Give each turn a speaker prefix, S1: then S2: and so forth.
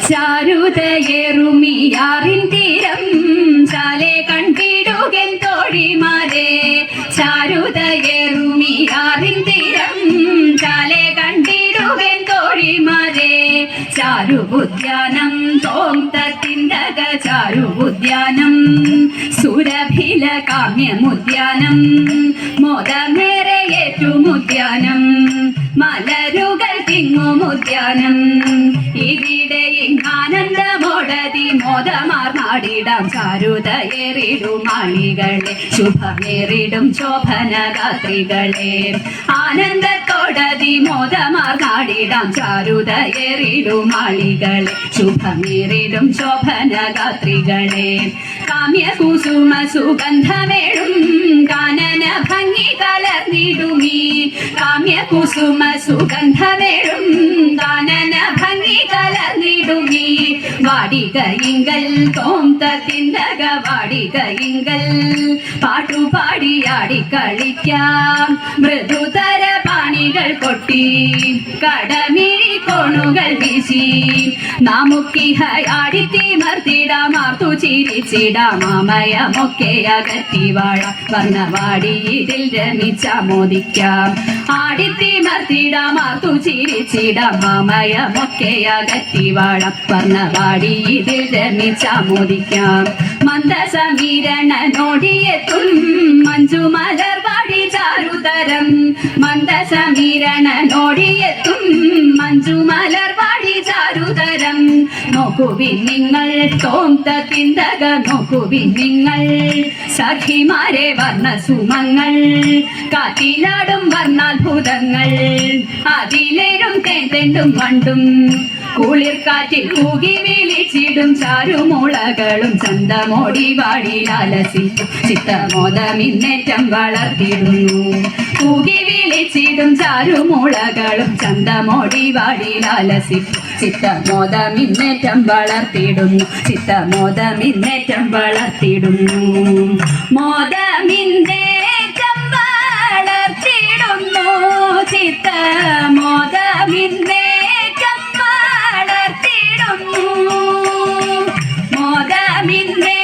S1: ചാരുതയേറുമിയാറിൻ തീരം ചാലെ കണ്ടിടുകൻ തോഴിമാരെ. ചാരുതയേറുമിയാറിൻ തീരം ചാലെ കണ്ടിടുകൻ തോഴിമാരെ. ചാരുബുദ്ധ്യാനം തോന്തത്തിന്തക ചാരുബുദ്ധ്യാനം സുരഭില കാമ്യമുദ്യാനം മോദമേറെ ഏറ്റുമുദ്യാനം മലരുകൾ തിങ്ങുമുദ്യാനം. ഇവിടെ ആനന്ദമോടതി മോദമാർന്നാടിടാം ചാരുതയേറിടും ആളികളെ ശുഭമേറിടും ശോഭനഗാത്രികളെ. ആനന്ദത്തോടതി മോദമാർന്നാടിടാം ചാരുതയേറിടും ആളികളെ ശുഭമേറിടും ശോഭനഗാത്രികളെ. കാമ്യകുസുമ സുഗന്ധമേഴും കാനന ഭംഗി കലർന്നിടുമീ. കാമ്യകുസുമ സുഗന്ധമേഴും കാനന ഭംഗി കലർന്നിടുമീ. വാടികയിങ്കൽ തോന്തത്തിന്തക വാടികയിങ്കൽ പാട്ടുപാടിയാടി കളിക്കാം. മൃദുതര പാണികൾ കൊട്ടി കടമിഴി കോണുകൾ വീശി നാമുക്കിഹയാടിത്തിമർത്തിടാം ആർത്തു ചിരിച്ചിടാം. മാമയമൊക്കെ അകറ്റി വാഴാം വർണ്ണവാടി ഇതിൽ രമിച്ചാമോദിക്കാം. ആടിത്തിമർത്തിടാം ആർത്തു ചിരിച്ചിടാം. മാമയമൊക്കെ അകറ്റി വാഴാം വർണ്ണവാടി ഇതിൽ രമിച്ചാമോദിക്കാം. മന്ദസമീരണനോടിയെത്തും മഞ്ജുമലർവാടി ചാരുതരം. മന്ദസമീരണനോടിയെത്തും മഞ്ജുമലർവാടി ചാരുതരം. നോക്കുവിൻ നിങ്ങൾ തോന്തത്തിന്തക നോക്കുവിൻ നിങ്ങൾ സഖിമാരെ വർണ്ണസുമങ്ങൾ. കാറ്റിലാടും വർണ്ണാത്ഭുതങ്ങൾ അതിലേറും തേന്തെണ്ടും വണ്ടും കുളിർക്കാറ്റിൽ കൂകി വിളിച്ചിടും ചാരുമുളകളും ചന്തമോടി വാടി ലാലസിക്കും ചിത്തമോദമിന്നേറ്റം വളർത്തിടുന്നു. കൂകി വിളിച്ചിടും ചാരുമുളകളും ചന്തമോടി വാടി ലാലസിക്കും ചിത്തമോദമിന്നേറ്റം വളർത്തിടുന്നു. ചിത്തമോദമിന്നേറ്റം വളർത്തിടുന്നു. മോദമിന്നേറ്റം വളർത്തിടുന്നു. ചിത്തമോദമിന്നേറ്റം വളർത്തിടുന്നു. മോദമിന്നേ